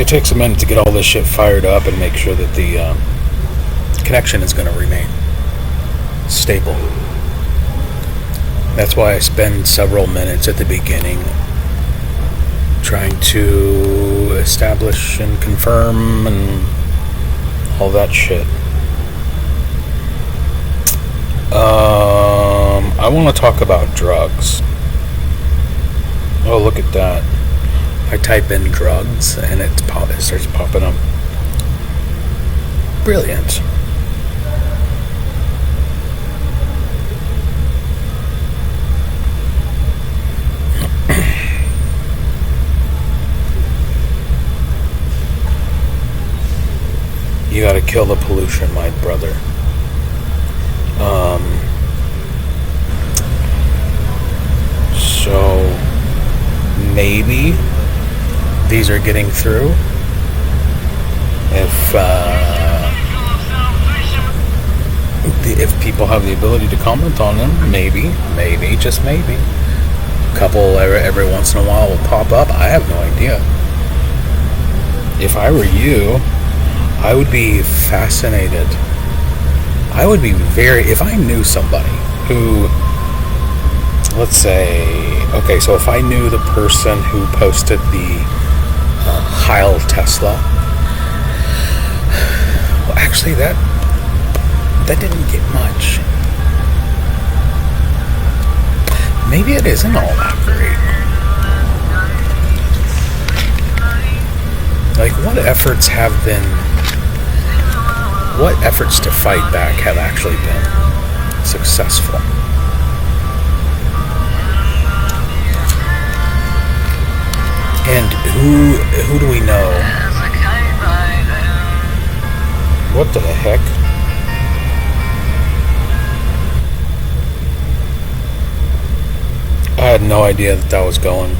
It takes a minute to get all this shit fired up and make sure that the connection is going to remain stable. That's why I spend several minutes at the beginning trying to establish and confirm and all that shit. I want to talk about drugs. Oh, look at that. I type in drugs and it starts popping up. Brilliant. You gotta kill the pollution, my brother. So maybe these are getting through. If people have the ability to comment on them, maybe, just maybe. A couple every once in a while will pop up. I have no idea. If I were you, I would be fascinated. I would be if I knew somebody who, let's say, okay, so if I knew the person who posted the Heil Tesla, well, actually that didn't get much. Maybe it isn't all that great. Like, what efforts to fight back have actually been successful? And who do we know? What the heck? I had no idea that was going.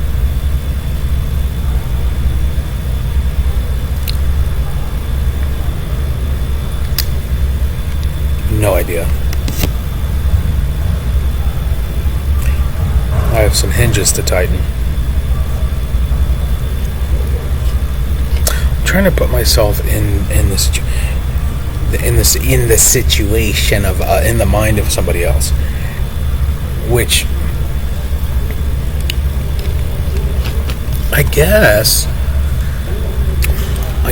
No idea. I have some hinges to tighten. I'm trying to put myself in the situation of in the mind of somebody else, which I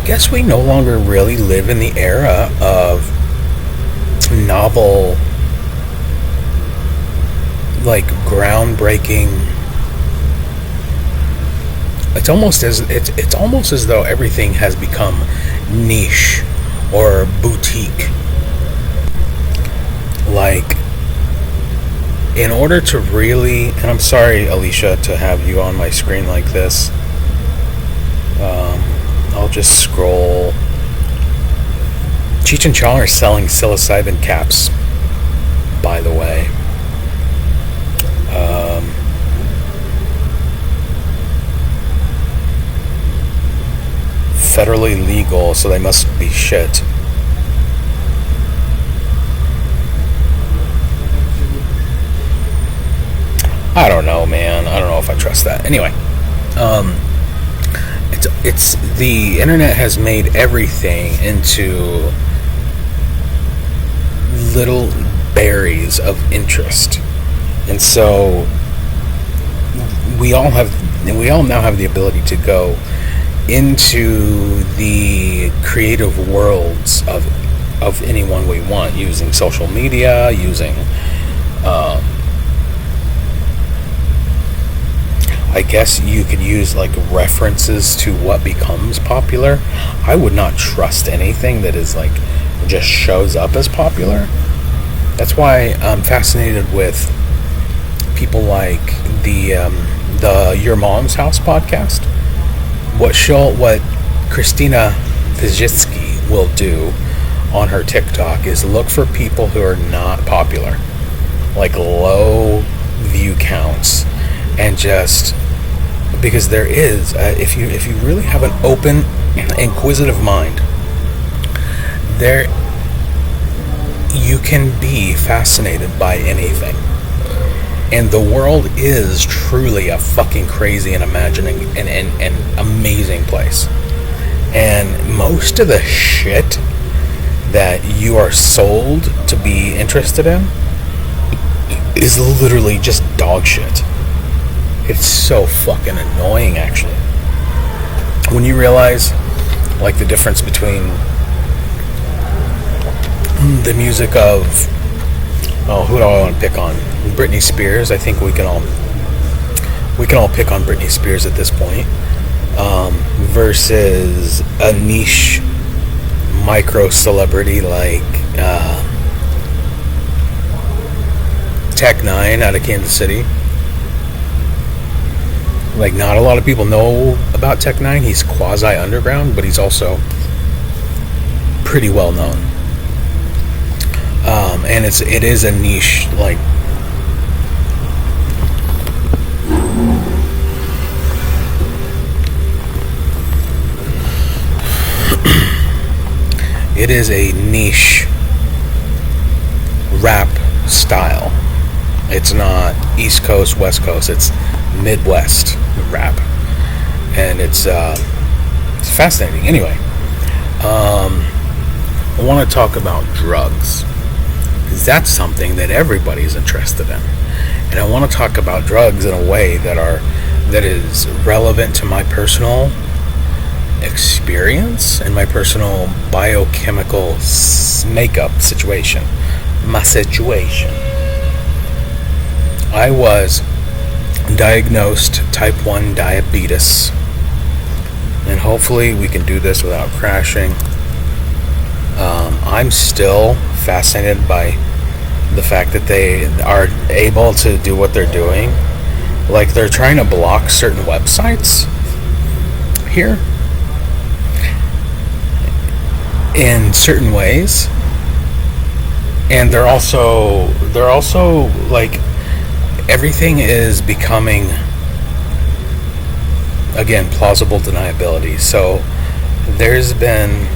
guess we no longer really live in the era of novel, like groundbreaking. It's almost as though everything has become niche or boutique. Like, in order to really, and I'm sorry, Alicia, to have you on my screen like this. I'll just scroll. Cheech and Chong are selling psilocybin caps, by the way. Federally legal, so they must be shit. I don't know, man. I don't know if I trust that. Anyway, it's the internet has made everything into little berries of interest, and so we all now have the ability to go into the creative worlds of anyone we want, using social media, using I guess you could use like references to what becomes popular. I would not trust anything that is like just shows up as popular. That's why I'm fascinated with people like the Your Mom's House podcast. What Christina Pazitsky will do on her TikTok is look for people who are not popular, like low view counts, and just because there is, if you really have an open, inquisitive mind, there you can be fascinated by anything. And the world is truly a fucking crazy and imagining and amazing place. most of the shit that you are sold to be interested in is literally just dog shit. It's so fucking annoying, actually. When you realize, like, the difference between the music of, oh, who do I want to pick on? Britney Spears. I think we can all pick on Britney Spears at this point. Versus a niche micro celebrity like Tech 9 out of Kansas City. Like, not a lot of people know about Tech 9. He's quasi underground, but he's also pretty well known. And it is a niche, like, it is a niche rap style. It's not East Coast, West Coast. It's Midwest rap, and it's fascinating. Anyway, I want to talk about drugs, because that's something that everybody's interested in, and I want to talk about drugs in a way that is relevant to my personal experience and my personal biochemical makeup situation. My situation. I was diagnosed type 1 diabetes, and hopefully we can do this without crashing. I'm still fascinated by the fact that they are able to do what they're doing. Like, they're trying to block certain websites here in certain ways, and they're also like, everything is becoming, again, plausible deniability. So there's been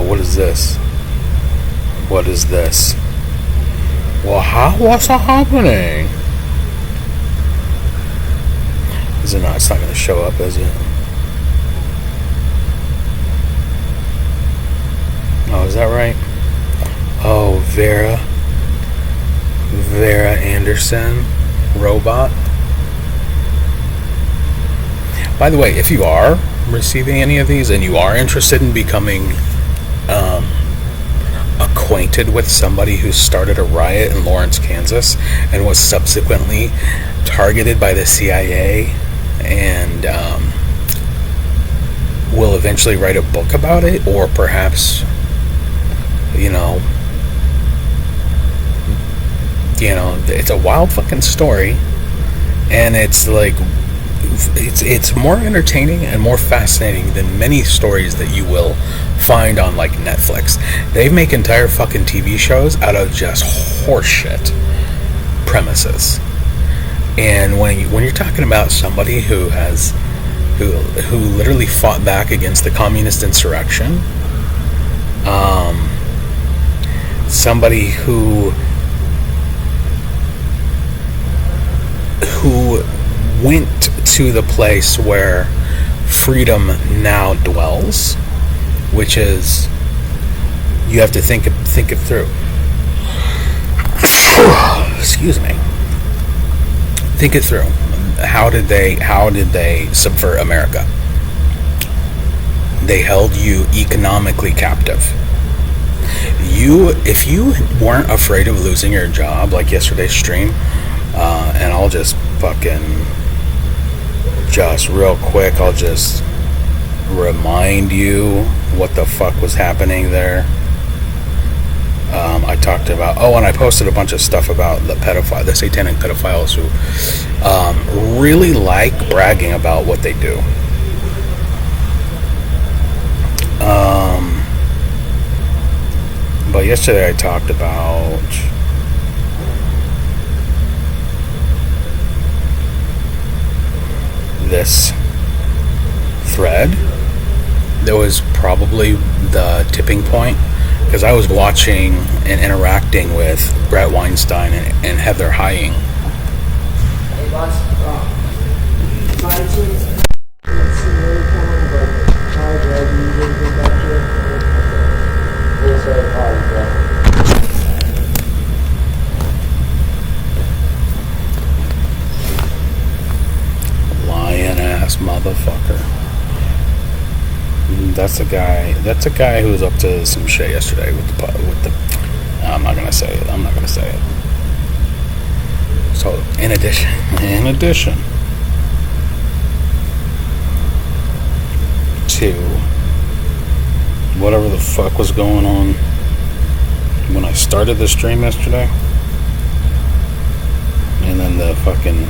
what is this? What is this? Well, what's happening? Is it not? It's not going to show up, is it? Oh, is that right? Oh, Vera Anderson, robot. By the way, if you are receiving any of these and you are interested in becoming acquainted with somebody who started a riot in Lawrence, Kansas, and was subsequently targeted by the CIA and will eventually write a book about it, or perhaps, it's a wild fucking story, and it's like, it's more entertaining and more fascinating than many stories that you will find on, like, Netflix. They make entire fucking TV shows out of just horseshit premises. And when you're talking about somebody who literally fought back against the communist insurrection, somebody who went to the place where freedom now dwells, which is, you have to think it through. Excuse me. Think it through. How did they subvert America? They held you economically captive. If you weren't afraid of losing your job, like yesterday's stream, and I'll just real quick, I'll just remind you what the fuck was happening there. I talked about, and I posted a bunch of stuff about the satanic pedophiles who really like bragging about what they do. But yesterday I talked about this thread that was probably the tipping point, because I was watching and interacting with Brett Weinstein and Heather Heying. That's a guy. That's a guy who was up to some shit yesterday with the. I'm not gonna say it. I'm not gonna say it. So, in addition to whatever the fuck was going on when I started the stream yesterday, and then the fucking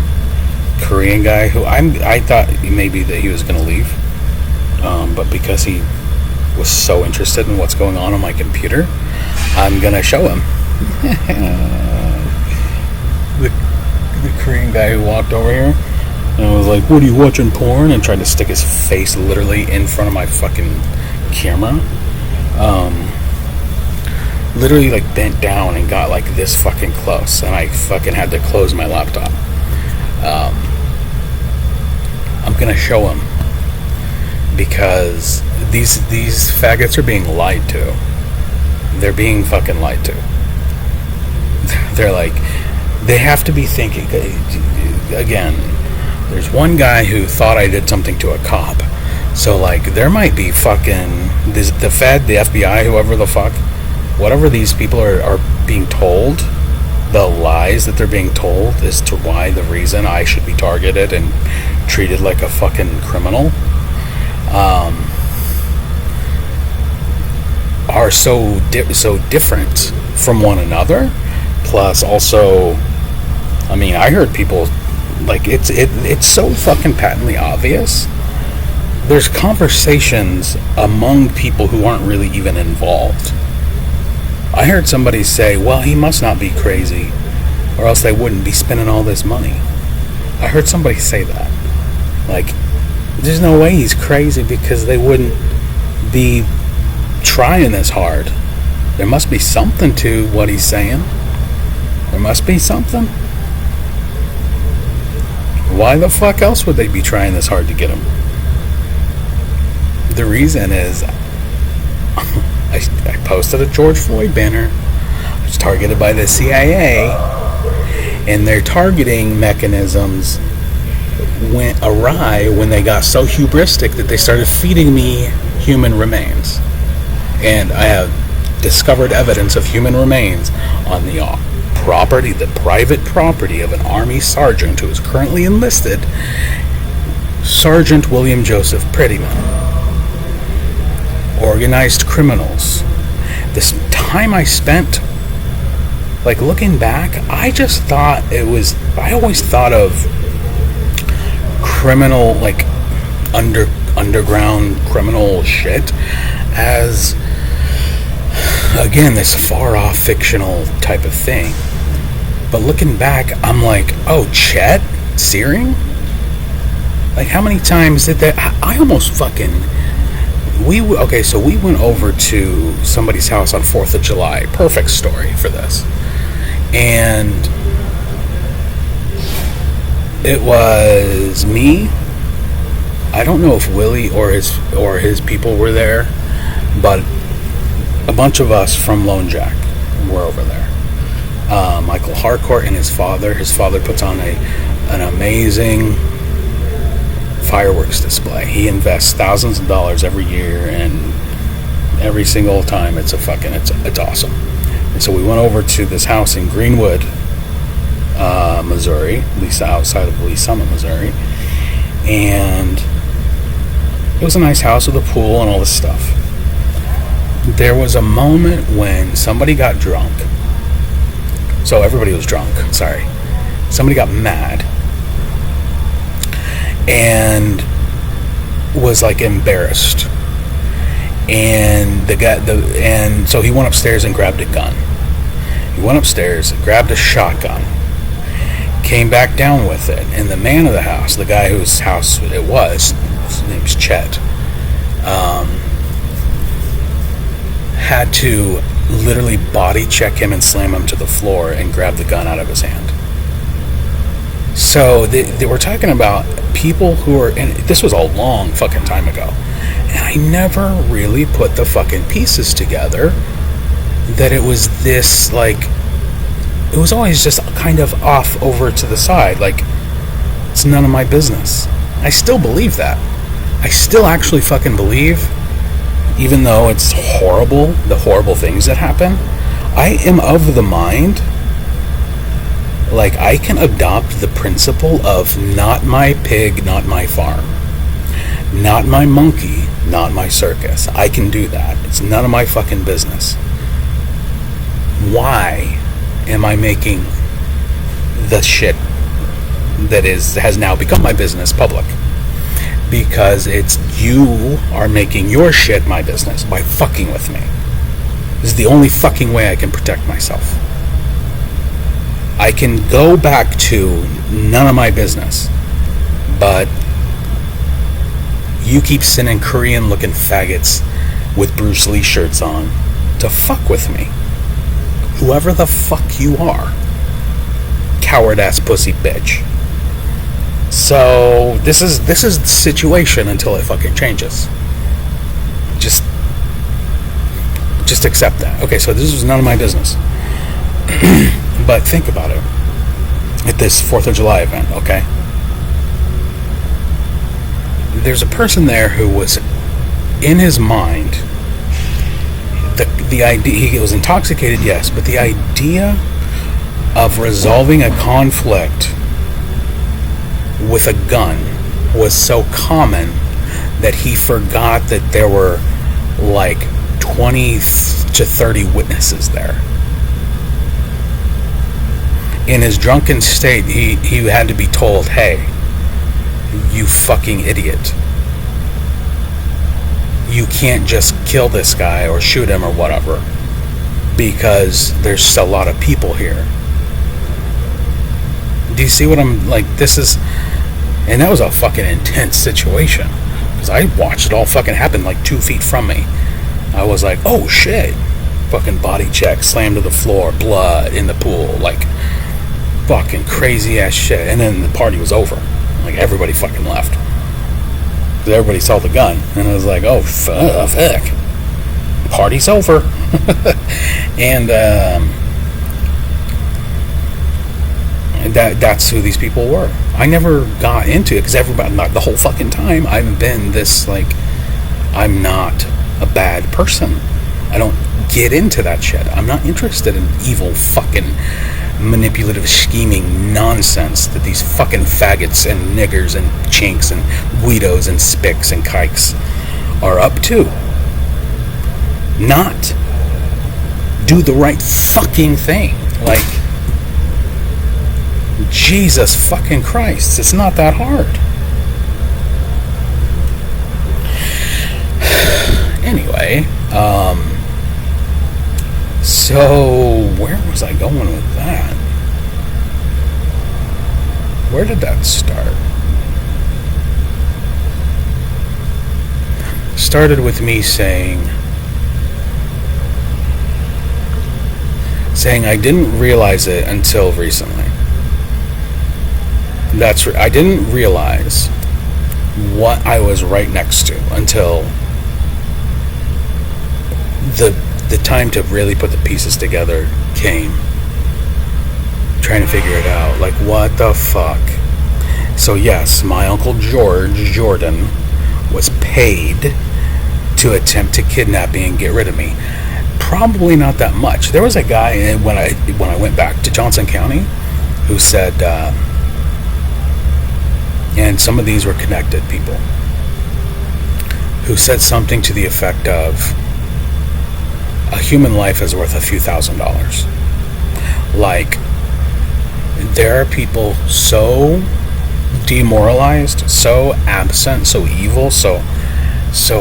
Korean guy who I thought maybe that he was gonna leave, but because he was so interested in what's going on my computer, I'm gonna show him. the Korean guy who walked over here and was like, "What are you watching, porn?" and tried to stick his face literally in front of my fucking camera. Literally like bent down and got like this fucking close, and I fucking had to close my laptop. I'm gonna show him, because these faggots are being lied to. They're being fucking lied to. They're like, they have to be thinking, again, there's one guy who thought I did something to a cop. So like, there might be fucking the Fed, the FBI, whoever the fuck, whatever these people are being told, the lies that they're being told as to why the reason I should be targeted and treated like a fucking criminal are so different from one another. Plus, also, I mean, I heard people like it's so fucking patently obvious. There's conversations among people who aren't really even involved. I heard somebody say, "Well, he must not be crazy, or else they wouldn't be spending all this money." I heard somebody say that. Like, there's no way he's crazy, because they wouldn't be trying this hard. There must be something to what he's saying. There must be something. Why the fuck else would they be trying this hard to get him? The reason is, I posted a George Floyd banner. I was targeted by the CIA, and their targeting mechanisms went awry when they got so hubristic that they started feeding me human remains. And I have discovered evidence of human remains on the property, the private property of an Army sergeant who is currently enlisted, Sergeant William Joseph Prettyman. Organized criminals. This time I spent, like, looking back, I just thought I always thought of criminal, like, underground criminal shit as, again, this far off fictional type of thing. But looking back, I'm like, oh, Chet Searing? Like, how many times did that? I almost fucking... So we went over to somebody's house on 4th of July. Perfect story for this. And it was me. I don't know if Willie or his people were there, but a bunch of us from Lone Jack were over there. Michael Harcourt and his father. His father puts on an amazing fireworks display. He invests thousands of dollars every year, and every single time it's awesome. And so we went over to this house in Greenwood, Missouri, at least outside of Lee Summit, Missouri, and it was a nice house with a pool and all this stuff. There was a moment when somebody got drunk. So everybody was drunk, sorry. Somebody got mad and was like embarrassed. And and so he went upstairs and grabbed a gun. He went upstairs, grabbed a shotgun, came back down with it, and the man of the house, the guy whose house it was, his name's Chet, had to literally body check him and slam him to the floor and grab the gun out of his hand. So they were talking about people who are, and this was a long fucking time ago, and I never really put the fucking pieces together that it was this, like, it was always just kind of off over to the side, like, it's none of my business. I still believe that. I still actually fucking believe even though it's horrible, the horrible things that happen, I am of the mind, like, I can adopt the principle of not my pig, not my farm. Not my monkey, not my circus. I can do that. It's none of my fucking business. Why am I making the shit that has now become my business public? Because it's you are making your shit my business by fucking with me. This is the only fucking way I can protect myself. I can go back to none of my business, but you keep sending Korean looking faggots with Bruce Lee shirts on to fuck with me. Whoever the fuck you are. Coward ass pussy bitch. So this is the situation until it fucking changes. Just accept that. Okay, so this is none of my business. But think about it. At this 4th of July event, okay? There's a person there who was, in his mind, the idea, he was intoxicated, yes, but the idea of resolving a conflict with a gun was so common that he forgot that there were like 20 to 30 witnesses there. In his drunken state, he had to be told, hey, you fucking idiot, you can't just kill this guy or shoot him or whatever, because there's a lot of people here. Do you see what I'm like? This is, and that was a fucking intense situation, because I watched it all fucking happen like 2 feet from me. I was like, oh shit, fucking body check, slammed to the floor, blood in the pool, like fucking crazy ass shit. And then the party was over. Like, everybody fucking left. Because everybody saw the gun. And I was like, oh, fuck. Party's over. And that's who these people were. I never got into it because everybody, not the whole fucking time, I've been this, like, I'm not a bad person. I don't get into that shit. I'm not interested in evil fucking manipulative scheming nonsense that these fucking faggots and niggers and chinks and guidos and spicks and kikes are up to. Not do the right fucking thing. Like, Jesus fucking Christ, it's not that hard. Anyway, so where was I going with that? Where did that start? Started with me saying I didn't realize it until recently. I didn't realize what I was right next to until the time to really put the pieces together came. Trying to figure it out. Like, what the fuck? So yes, my Uncle George Jordan was paid to attempt to kidnap me and get rid of me. Probably not that much. There was a guy when I went back to Johnson County who said, and some of these were connected people, who said something to the effect of, a human life is worth a few $1,000s. Like, there are people so demoralized, so absent, so evil, so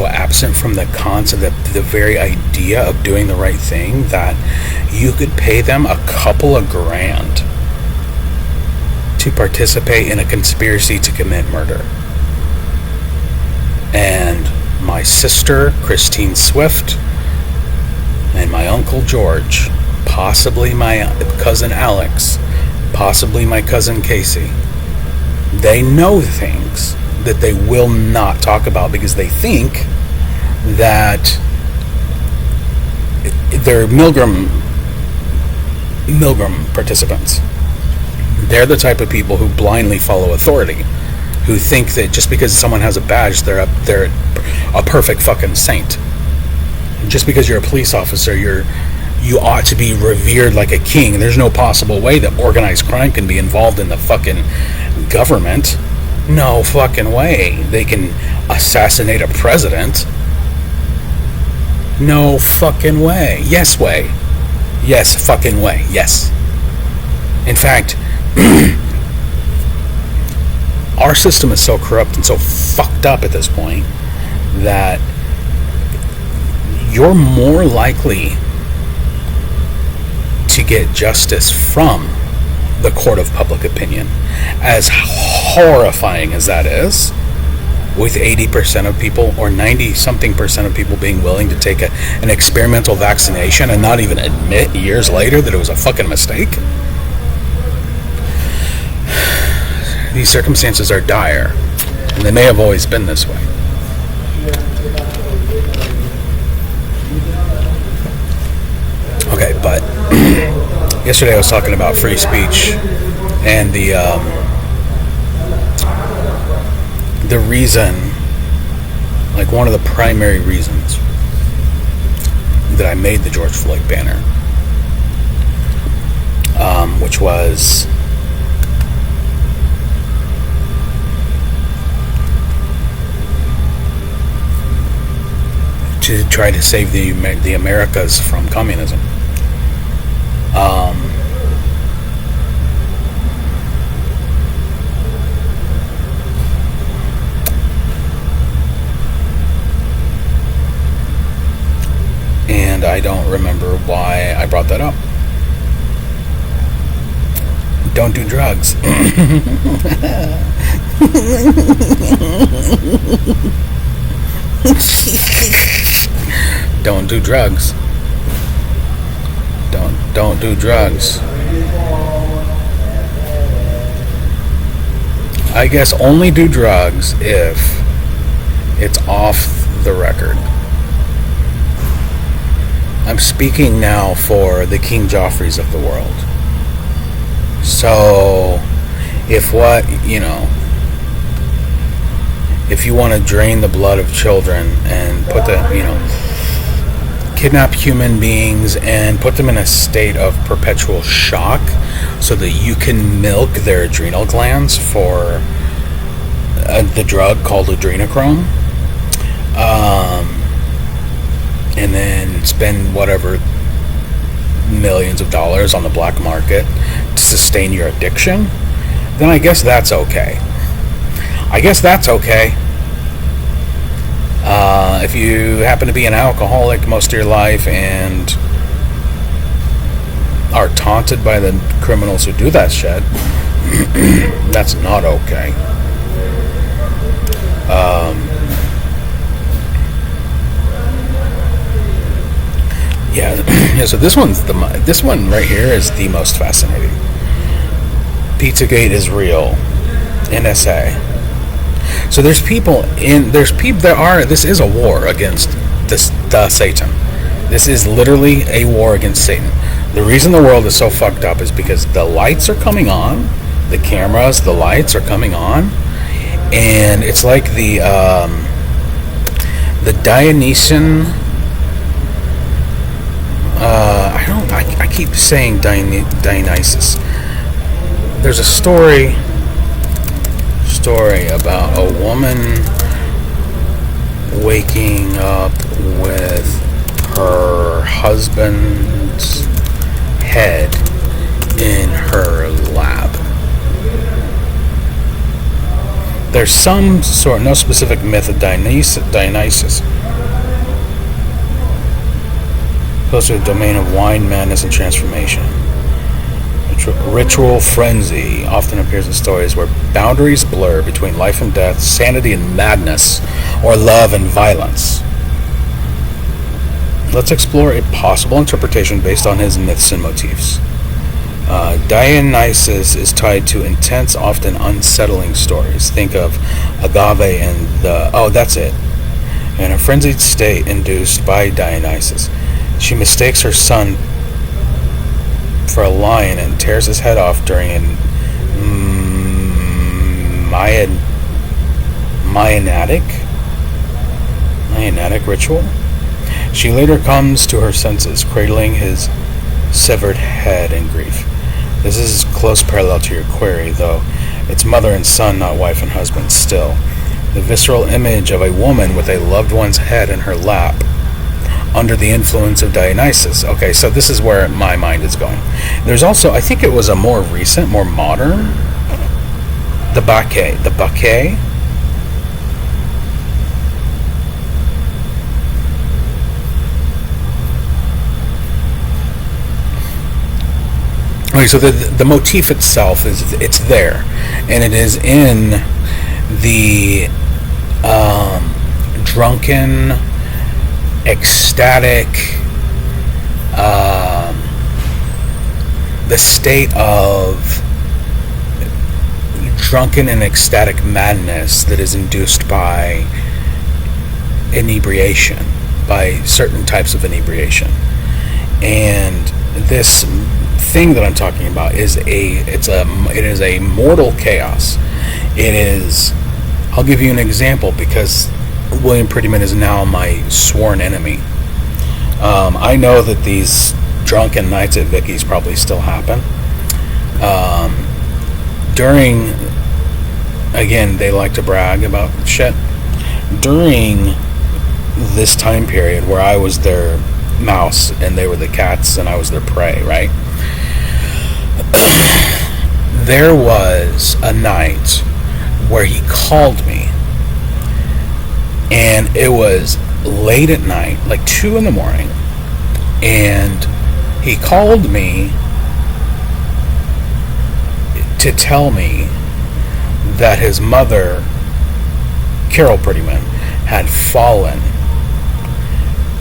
absent from the concept, the very idea of doing the right thing, that you could pay them a couple of grand to participate in a conspiracy to commit murder. And my sister, Christine Swift, and my Uncle George, possibly my cousin Alex, possibly my cousin Casey, they know things that they will not talk about because they think that they're Milgram participants. They're the type of people who blindly follow authority, who think that just because someone has a badge, they're a perfect fucking saint. Just because you're a police officer, you ought to be revered like a king. There's no possible way that organized crime can be involved in the fucking government. No fucking way. They can assassinate a president. No fucking way. Yes way. Yes fucking way. Yes. In fact, our system is so corrupt and so fucked up at this point that you're more likely to get justice from the court of public opinion. As horrifying as that is, with 80% of people or 90 something percent of people being willing to take an experimental vaccination and not even admit years later that it was a fucking mistake. These circumstances are dire, and they may have always been this way. Okay, but yesterday I was talking about free speech and the reason, like one of the primary reasons that I made the George Floyd banner, which was to try to save the Americas from communism. And I don't remember why I brought that up. Don't do drugs. Don't do drugs. Don't do drugs. I guess only do drugs if it's off the record. I'm speaking now for the King Joffreys of the world. So, if you want to drain the blood of children and put kidnap human beings and put them in a state of perpetual shock so that you can milk their adrenal glands for the drug called adrenochrome, and then spend whatever millions of dollars on the black market to sustain your addiction, then I guess that's okay. If you happen to be an alcoholic most of your life and are taunted by the criminals who do that shit, that's not okay. So this one right here is the most fascinating. Pizzagate is real. NSA. So this is a war against the Satan. This is literally a war against Satan. The reason the world is so fucked up is because the lights are coming on, the cameras, the lights are coming on, and it's like the Dionysian. I keep saying Dionysus. There's a story about a woman waking up with her husband's head in her lap. There's some sort, no specific myth of Dionysus. Close to the domain of wine, madness, and transformation. Ritual frenzy often appears in stories where boundaries blur between life and death, sanity and madness, or love and violence. Let's explore a possible interpretation based on his myths and motifs. Dionysus is tied to intense, often unsettling stories. Think of Agave and that's it. In a frenzied state induced by Dionysus, she mistakes her son for a lion and tears his head off during a Mayanadic ritual. She later comes to her senses, cradling his severed head in grief. This is close parallel to your query, though it's mother and son, not wife and husband still. The visceral image of a woman with a loved one's head in her lap under the influence of Dionysus. Okay, so this is where my mind is going. There's also, I think it was a more recent, more modern, the Bacchae. The Bacchae. Okay, so the motif itself it's there, and it is in the drunken, ecstatic, the state of drunken and ecstatic madness that is induced by inebriation, by certain types of inebriation. And this thing that I'm talking about is it is a mortal chaos. It is, I'll give you an example because William Prettyman is now my sworn enemy. I know that these drunken nights at Vicky's probably still happen. Again, they like to brag about shit. During this time period where I was their mouse and they were the cats and I was their prey, right? There was a night where he called me, and it was late at night, like 2 a.m, and he called me to tell me that his mother, Carol Prettyman, had fallen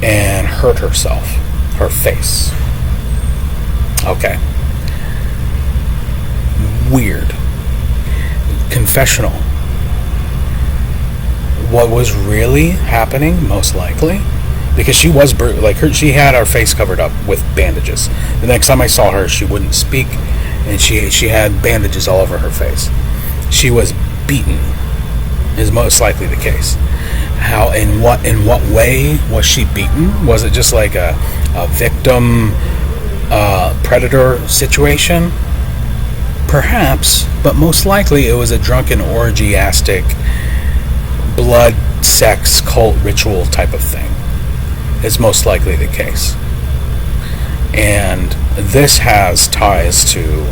and hurt herself, her face. Okay. Weird. Confessional. What was really happening, most likely, because she was she had her face covered up with bandages. The next time I saw her, she wouldn't speak, and she had bandages all over her face. She was beaten, is most likely the case. How, in what way was she beaten? Was it just like a victim predator situation? Perhaps, but most likely it was a drunken, orgiastic, blood, sex, cult, ritual type of thing. Is most likely the case. And this has ties to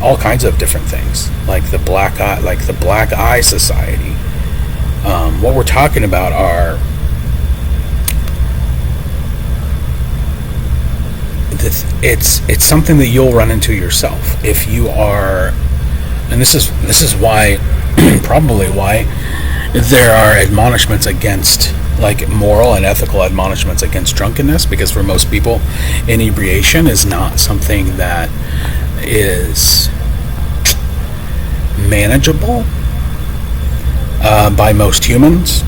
all kinds of different things, like the Black Eye Society. What we're talking about are it's something that you'll run into yourself if you are, and this is why probably why there are admonishments against, like, moral and ethical admonishments against drunkenness, because for most people inebriation is not something that is manageable by most humans.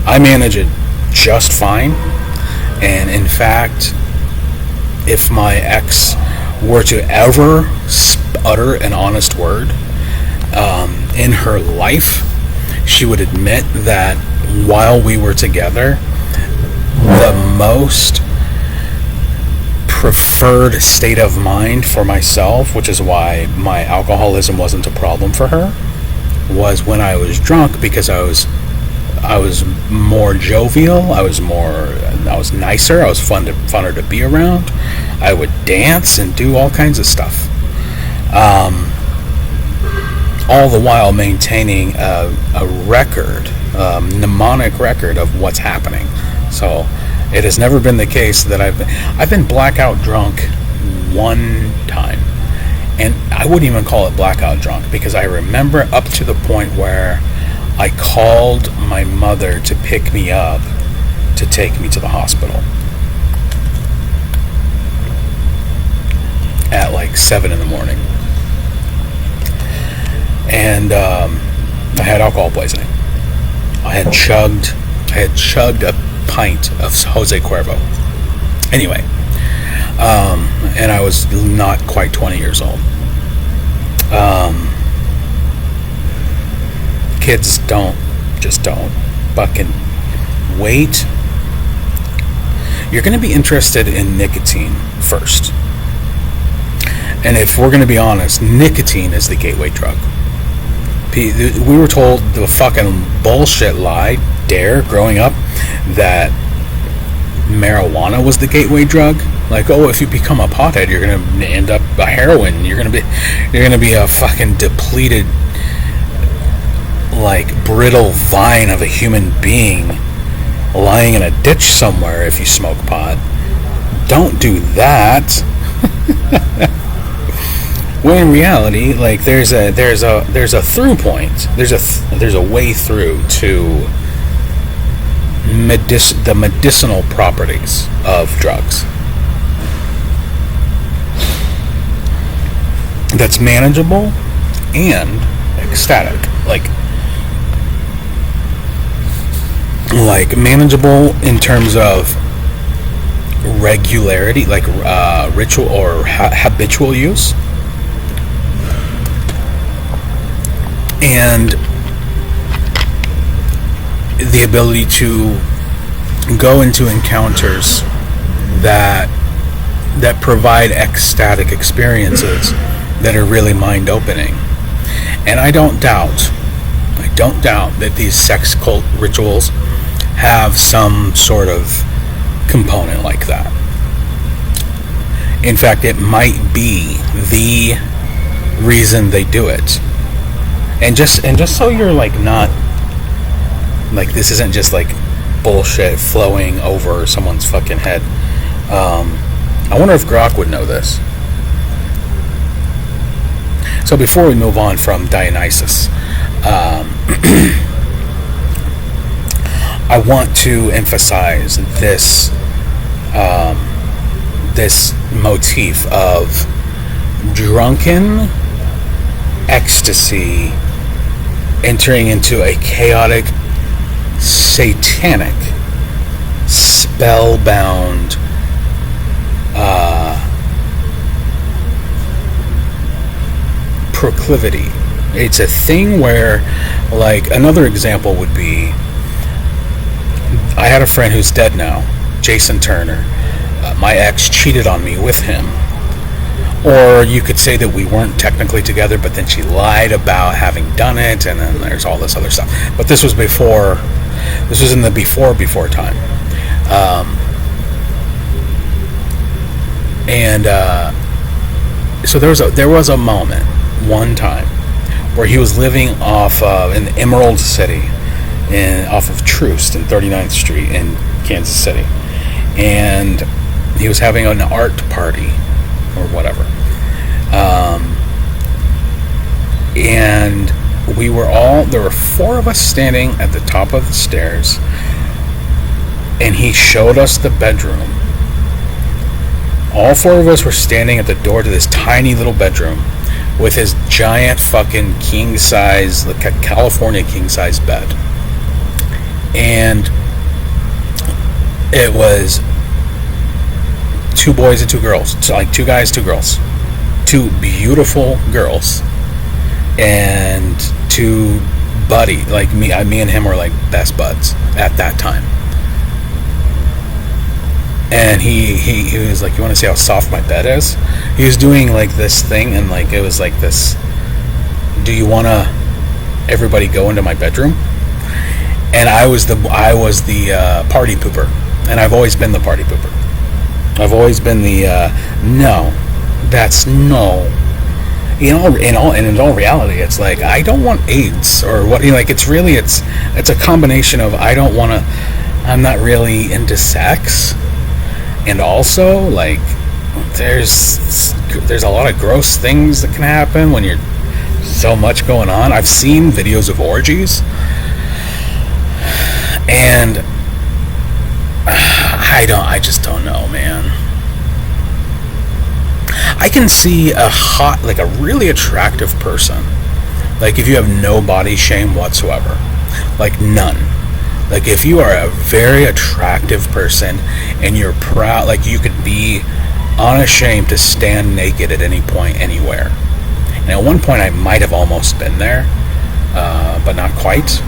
I manage it just fine, and in fact, if my ex were to ever utter an honest word in her life, she would admit that while we were together, the most preferred state of mind for myself, which is why my alcoholism wasn't a problem for her, was when I was drunk, because I was more jovial, I was nicer, I was funner to be around. I would dance and do all kinds of stuff, all the while maintaining a record, mnemonic record of what's happening. So it has never been the case that I've been blackout drunk one time, and I wouldn't even call it blackout drunk, because I remember up to the point where I called my mother to pick me up to take me to the hospital at like 7 a.m. And I had alcohol poisoning. I had chugged a pint of Jose Cuervo. Anyway, and I was not quite 20 years old. Kids don't fucking wait you're going to be interested in nicotine first. And if we're going to be honest, nicotine is the gateway drug. We were told the fucking bullshit lie, dare, growing up, that marijuana was the gateway drug. Like, oh, if you become a pothead, you're going to end up a heroin. You're going to be a fucking depleted, like, brittle vine of a human being lying in a ditch somewhere if you smoke pot. Don't do that. Well, in reality, like, there's a through point. There's a way through to the medicinal properties of drugs. That's manageable and ecstatic. Like manageable in terms of regularity, like ritual or habitual use, and the ability to go into encounters that provide ecstatic experiences that are really mind-opening. And I don't doubt that these sex cult rituals have some sort of component like that. In fact, it might be the reason they do it. And just so you're like not like, this isn't just like bullshit flowing over someone's fucking head. I wonder if Grok would know this. So before we move on from Dionysus, I want to emphasize this this motif of drunken ecstasy entering into a chaotic, satanic, spellbound proclivity. It's a thing where, like, another example would be, I had a friend who's dead now, Jason Turner. My ex cheated on me with him. Or you could say that we weren't technically together, but then she lied about having done it, and then there's all this other stuff. But this was in the before time. So there was a moment, one time, where he was living off in the Emerald City, off of Troost in 39th Street in Kansas City, and he was having an art party or whatever, and there were 4 of us standing at the top of the stairs, and he showed us the bedroom. All 4 of us were standing at the door to this tiny little bedroom with his giant fucking king size, like a California king size bed. And it was 2 boys and 2 girls. So like 2 guys, 2 girls. 2 beautiful girls. And 2 buddy. Like me and him were like best buds at that time. And he was like, you want to see how soft my bed is? He was doing like this thing, and like it was like this, do you want to everybody go into my bedroom? And I was the party pooper, and I've always been the party pooper. I've always been the no, that's no. In all reality, it's like, I don't want AIDS or what. Like, it's a combination of, I'm not really into sex. And also, like, there's a lot of gross things that can happen when you're so much going on. I've seen videos of orgies, and I just don't know, man. I can see a really attractive person, like, if you have no body shame whatsoever, like none. Like, if you are a very attractive person and you're proud, like, you could be unashamed to stand naked at any point, anywhere. And at one point I might have almost been there, but not quite.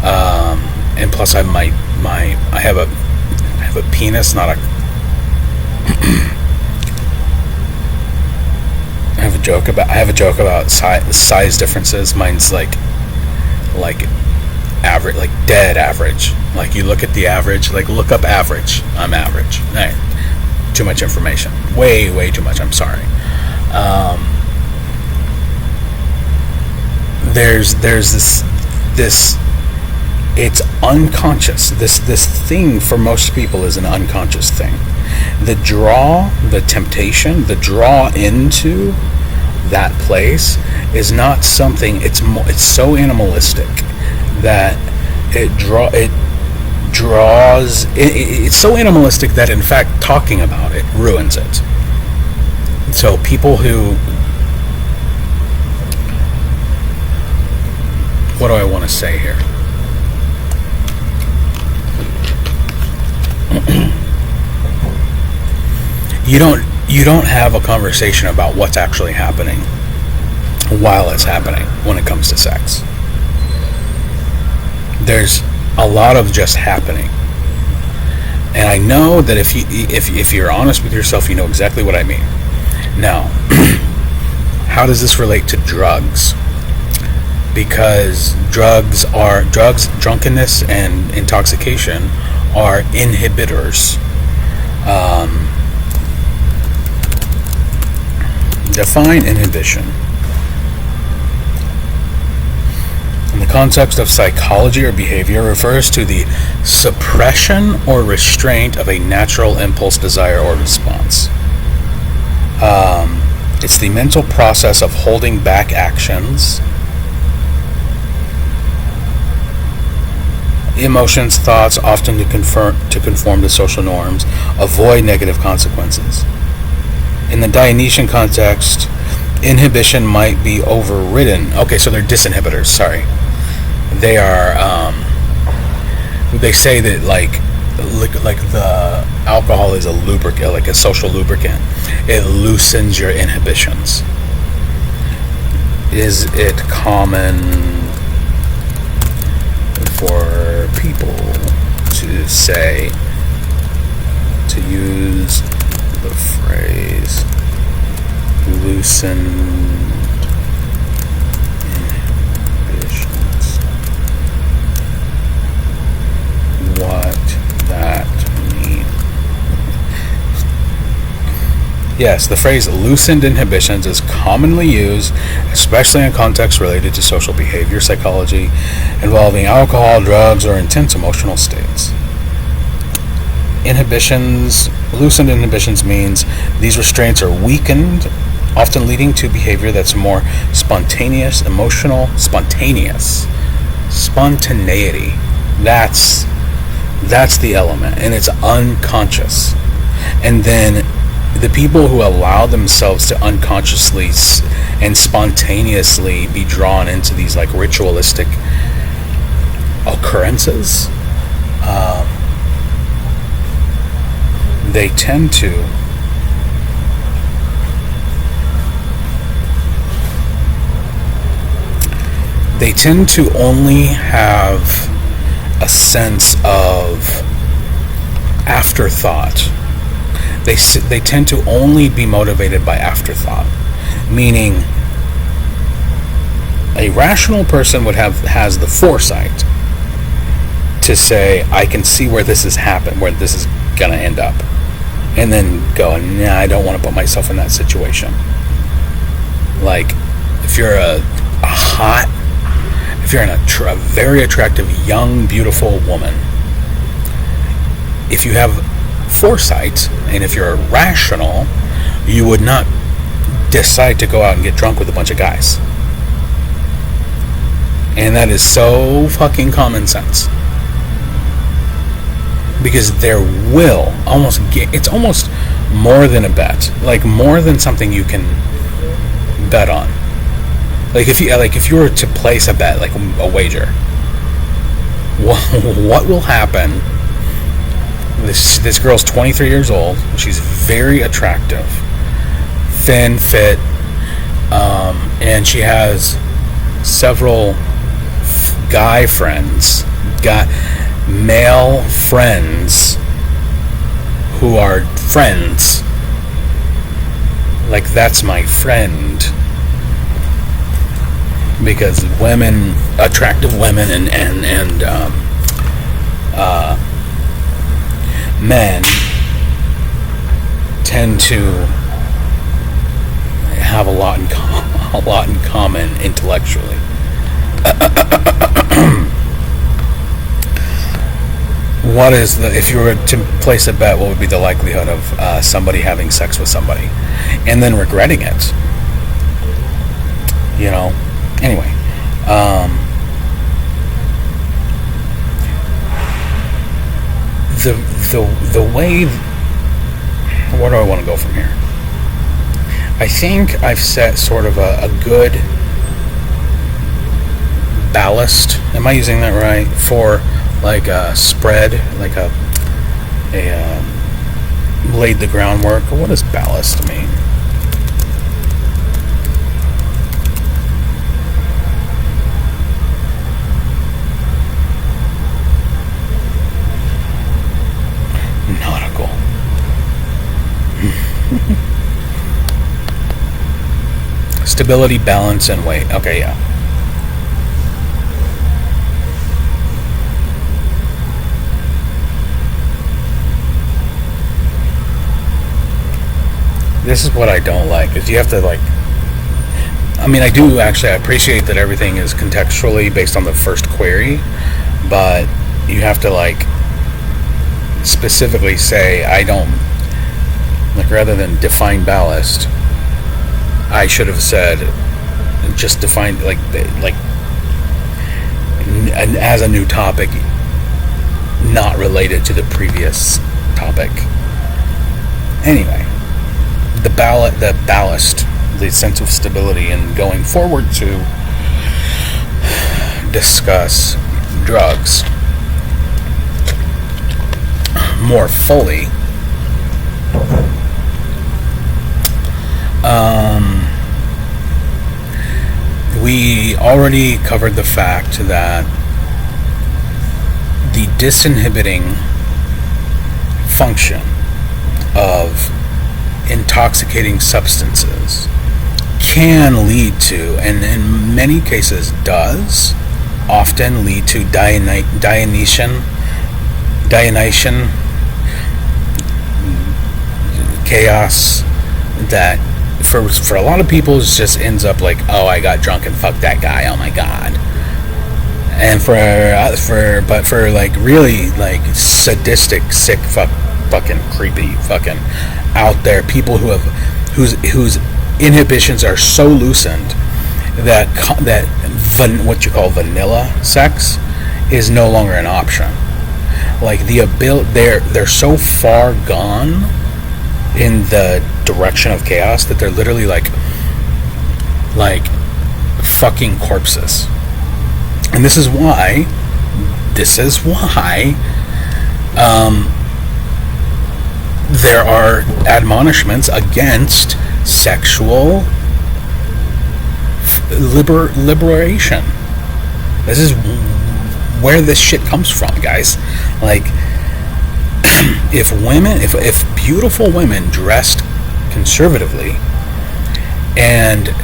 And plus I have have a penis, not a. I have a joke about size differences. Mine's like average, like dead average. Like, you look at the average, like look up average. I'm average. Right. Too much information. Way too much. I'm sorry. There's this it's unconscious. This thing for most people is an unconscious thing. The temptation, the draw into that place is not something. It's so animalistic that it's so animalistic that, in fact, talking about it ruins it. So people who, what do I want to say here? You don't have a conversation about what's actually happening while it's happening when it comes to sex. There's a lot of just happening. And I know that if you're honest with yourself, you know exactly what I mean. Now, how does this relate to drugs? Because drugs, drunkenness and intoxication are inhibitors. Define inhibition. In the context of psychology or behavior, refers to the suppression or restraint of a natural impulse, desire, or response. It's the mental process of holding back actions, emotions, thoughts, often to conform to social norms, avoid negative consequences. In the Dionysian context, inhibition might be overridden. Okay, so they're disinhibitors, sorry. They are, they say that like the alcohol is a lubricant, like a social lubricant. It loosens your inhibitions. Is it common for people to use the phrase loosened inhibitions? What that mean? Yes, the phrase loosened inhibitions is commonly used, especially in contexts related to social behavior psychology involving alcohol, drugs, or intense emotional states. Loosened inhibitions means these restraints are weakened, often leading to behavior that's more spontaneous, emotional, spontaneity. That's the element, and it's unconscious. And then the people who allow themselves to unconsciously and spontaneously be drawn into these like ritualistic occurrences, they tend to only have a sense of afterthought. They tend to only be motivated by afterthought, meaning a rational person has the foresight to say, I can see where this has happened, where this is gonna end up, and then go, nah, I don't want to put myself in that situation. Like, if you're a very attractive, young, beautiful woman, if you have foresight, and if you're rational, you would not decide to go out and get drunk with a bunch of guys. And that is so fucking common sense. Because there will it's almost more than a bet, like more than something you can bet on. Like if you were to place a bet, like a wager, what will happen? This girl's 23 years old. She's very attractive, thin, fit, and she has several male friends who are friends. Like, that's my friend. Because women, attractive women and men tend to have a lot in common intellectually. What is if you were to place a bet, what would be the likelihood of somebody having sex with somebody and then regretting it? You know. Anyway, the way. Where do I want to go from here? I think I've set sort of a good ballast. Am I using that right? For like a spread, like a laid the groundwork. What does ballast mean? Nautical. Stability, balance, and weight. Okay, yeah. This is what I don't like, is you have to like, I mean, I do actually, I appreciate that everything is contextually based on the first query, but you have to like specifically say, I don't, like, rather than define ballast, I should have said, just define, like as a new topic, not related to the previous topic. Anyway. The ballast, the sense of stability, and going forward to discuss drugs more fully. We already covered the fact that the disinhibiting function of intoxicating substances can lead to, and in many cases does, often lead to Dionysian chaos that for a lot of people it just ends up like, oh, I got drunk and fucked that guy, oh my god. And for like really like sadistic, sick, fucking creepy, fucking out there people whose inhibitions are so loosened that what you call vanilla sex is no longer an option. Like they're so far gone in the direction of chaos that they're literally like fucking corpses. And this is why there are admonishments against sexual liberation. This is where this shit comes from, guys. Like, if beautiful women dressed conservatively and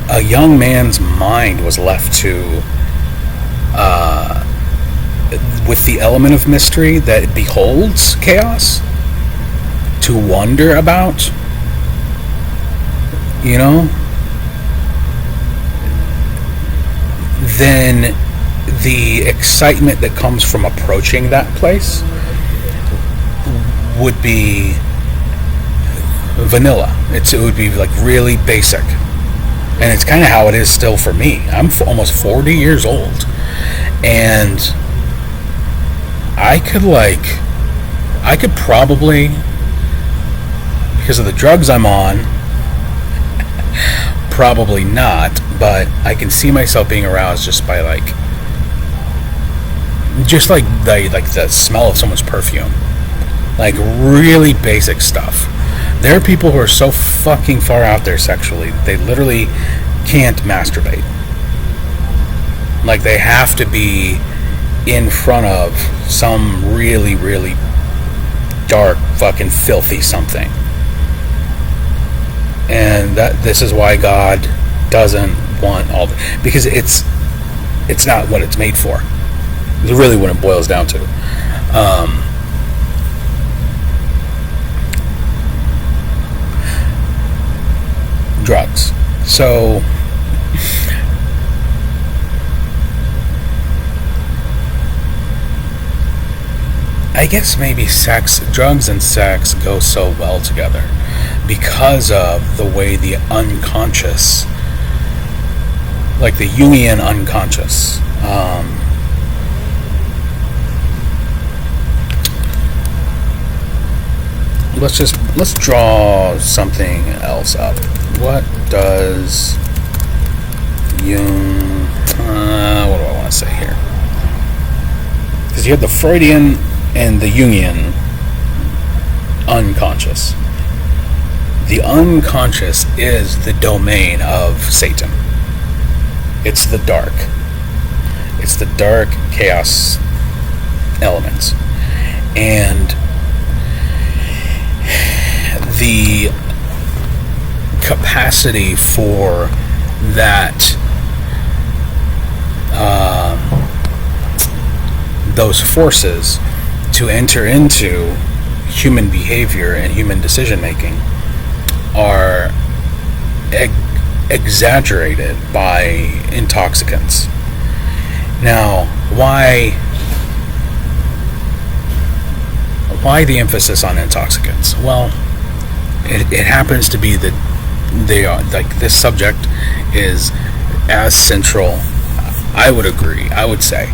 a young man's mind was left to with the element of mystery that beholds chaos to wonder about, you know, then the excitement that comes from approaching that place would be vanilla. It would be like really basic, and it's kind of how it is still for me. I'm almost 40 years old, and I could probably, because of the drugs I'm on, probably not, but I can see myself being aroused just by the smell of someone's perfume. Like really basic stuff. There are people who are so fucking far out there sexually, they literally can't masturbate. Like they have to be in front of some really, really dark, fucking filthy something. And this is why God doesn't want all because it's not what it's made for. It's really what it boils down to. Drugs. So I guess maybe drugs and sex go so well together because of the way the unconscious, like the Jungian unconscious, let's draw something else up. What does Jung, what do I want to say here? Because you have the Freudian and the Jungian unconscious. The unconscious is the domain of Satan. It's the dark. It's the dark chaos elements. And the capacity for that, those forces to enter into human behavior and human decision making are exaggerated by intoxicants. Now, why the emphasis on intoxicants? Well, it happens to be that they are, like, this subject is as central. I would say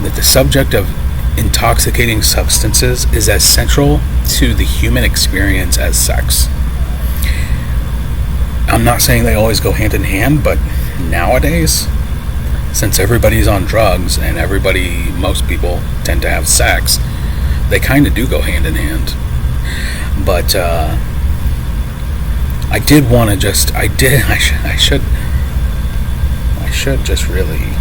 that the subject of intoxicating substances is as central to the human experience as sex. I'm not saying they always go hand in hand, but nowadays, since everybody's on drugs and most people tend to have sex, they kind of do go hand in hand. But I should just really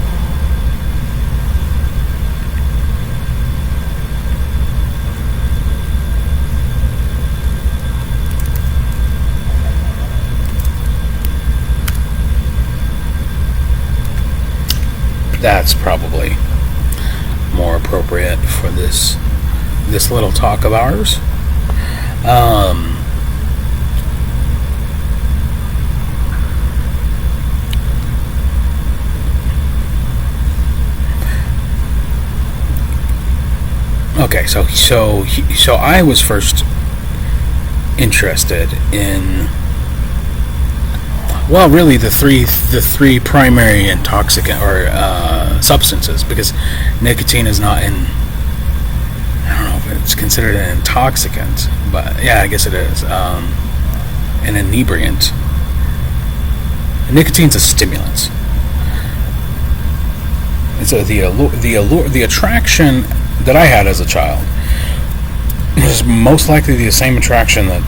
that's probably more appropriate for this little talk of ours. Okay, so I was first interested in, well, really the three primary intoxicant or substances, because nicotine is not in, I don't know if it's considered an intoxicant, but yeah, I guess it is, an inebriant. Nicotine's a stimulant. And so the attraction that I had as a child was most likely the same attraction that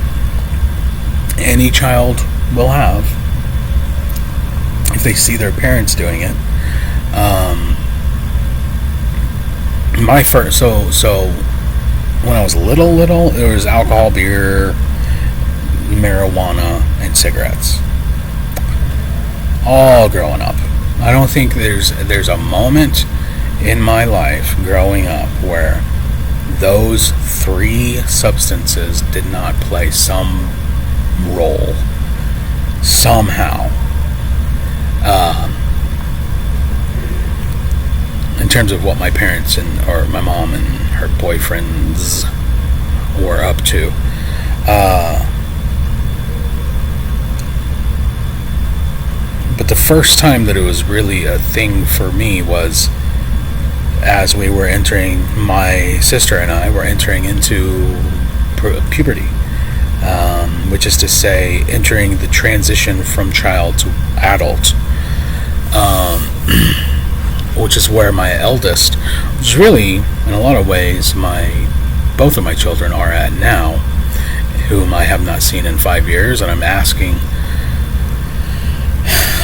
any child will have if they see their parents doing it. So when I was little, there was alcohol, beer, marijuana, and cigarettes. All growing up. I don't think there's a moment in my life growing up where those three substances did not play some role somehow in terms of what my parents or my mom and her boyfriends were up to. But the first time that it was really a thing for me was as we were my sister and I were entering into puberty, which is to say entering the transition from child to adult, which is where my eldest, which is really in a lot of ways both of my children are at now, whom I have not seen in 5 years, and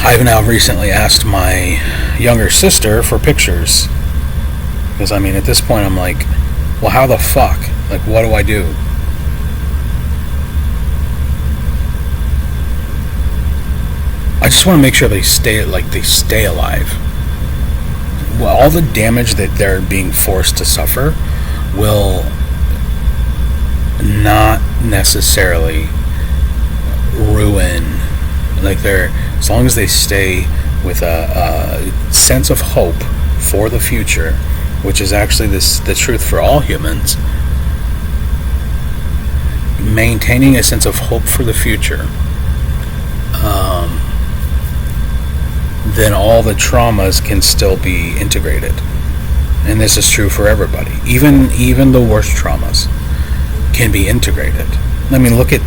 I've now recently asked my younger sister for pictures. Because, I mean, at this point, I'm like, well, how the fuck? Like, what do I do? I just want to make sure they stay alive. Well, all the damage that they're being forced to suffer will not necessarily ruin, as long as they stay with a sense of hope for the future, which is actually the truth for all humans. Maintaining a sense of hope for the future, then all the traumas can still be integrated. And this is true for everybody. Even the worst traumas can be integrated. I mean, look at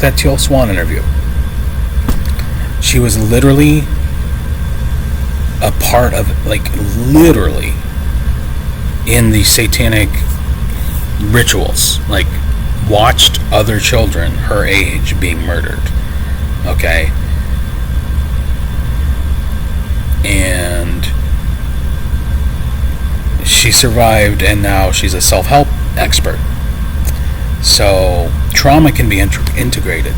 that Teal Swan interview. She was literally a part of, literally in the satanic rituals, watched other children her age being murdered. Okay? And she survived, and now she's a self-help expert. So trauma can be integrated,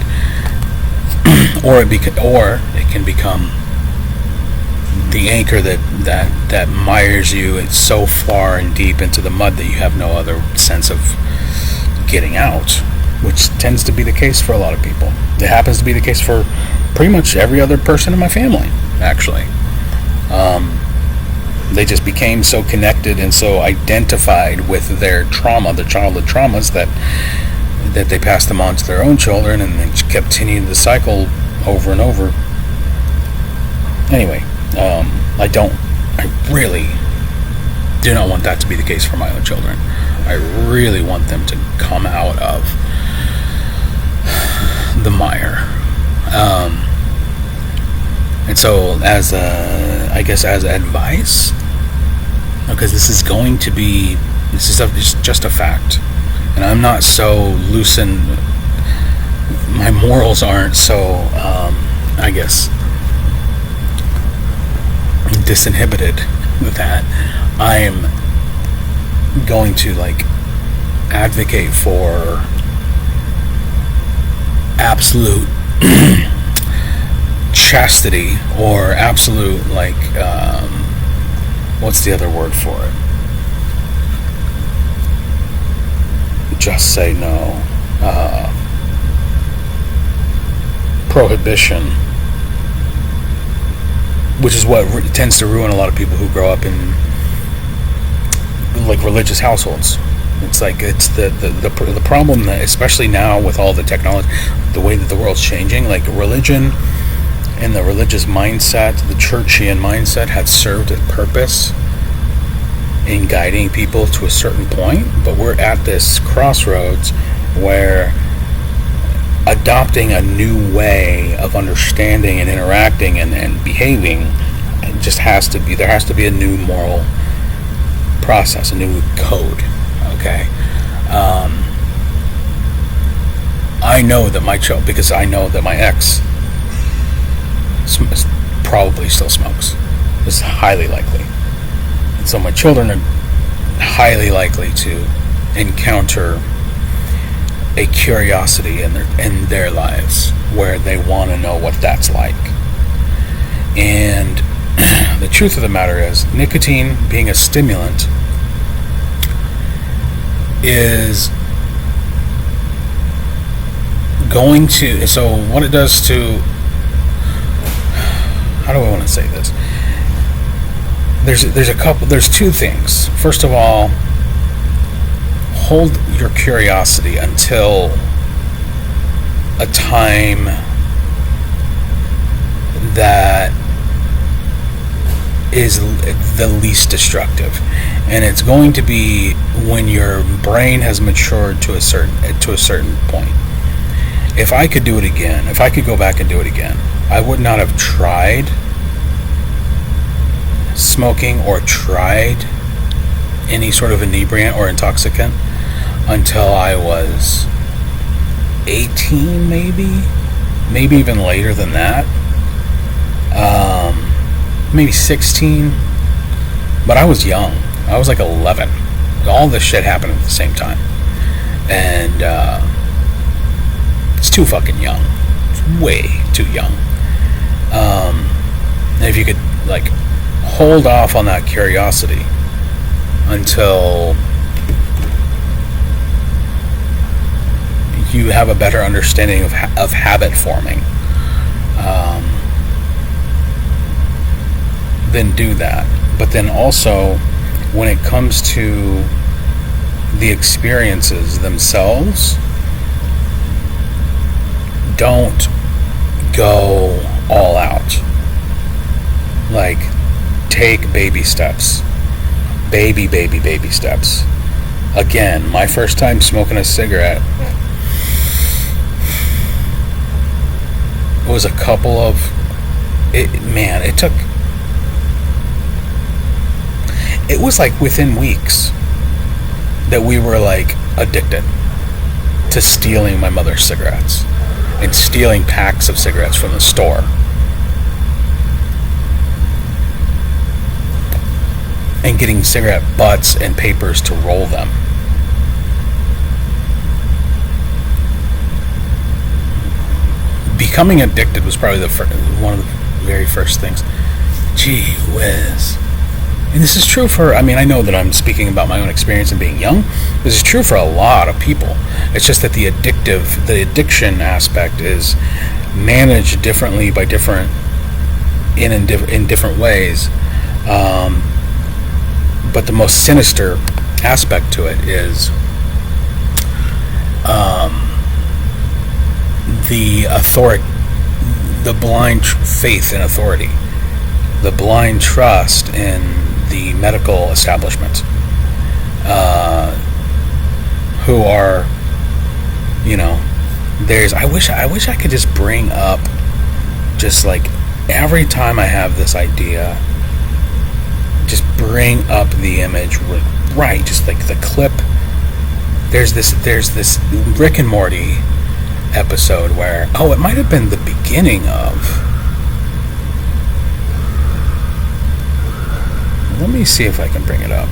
or it can become the anchor that mires you so far and deep into the mud that you have no other sense of getting out, which tends to be the case for a lot of people. It happens to be the case for pretty much every other person in my family, actually. They just became so connected and so identified with their trauma, their childhood traumas, that they passed them on to their own children, and then continued the cycle over and over. Anyway, I really do not want that to be the case for my own children. I really want them to come out of the mire. And so, as advice, because this is just a fact, and I'm not so loosened, my morals aren't so, disinhibited with that. I am going to advocate for absolute chastity, or absolute what's the other word for it? Just say no. Prohibition, which is what tends to ruin a lot of people who grow up in religious households. It's the problem that, especially now with all the technology, the way that the world's changing, religion and the religious mindset, the churchian mindset, had served a purpose in guiding people to a certain point, but we're at this crossroads where adopting a new way of understanding and interacting and behaving just there has to be a new moral process, a new code. Okay. I know that because I know that my ex probably still smokes. It's highly likely. And so my children are highly likely to encounter a curiosity in their lives where they want to know what that's like. And the truth of the matter is, nicotine, being a stimulant, is going to, so what it does to, how do I want to say this? There's two things. First of all, hold your curiosity until a time that is the least destructive, and it's going to be when your brain has matured to a certain point. If I could do it again, if I could go back and do it again, I would not have tried smoking or tried any sort of inebriant or intoxicant until I was 18, maybe even later than that, maybe 16, but I was young. I was 11. All this shit happened at the same time, and it's too fucking young. It's way too young. If you could, like, hold off on that curiosity until you have a better understanding of habit forming, then do that. But then also, when it comes to the experiences themselves, don't go all out. Like, take baby steps. Baby steps. Again, my first time smoking a cigarette was a couple of... it took... It was like within weeks that we were like addicted to stealing my mother's cigarettes and stealing packs of cigarettes from the store. And getting cigarette butts and papers to roll them. Becoming addicted was probably one of the very first things. Gee whiz. And this is true for, I know that I'm speaking about my own experience and being young. This is true for a lot of people. It's just that the addiction aspect is managed differently by in different ways. But the most sinister aspect to it is the blind faith in authority, the blind trust in the medical establishment, who are, I wish I could just bring up, just like every time I have this idea, just bring up the image, right? Just like the clip. There's this Rick and Morty episode where, it might have been the beginning of. Let me see if I can bring it up,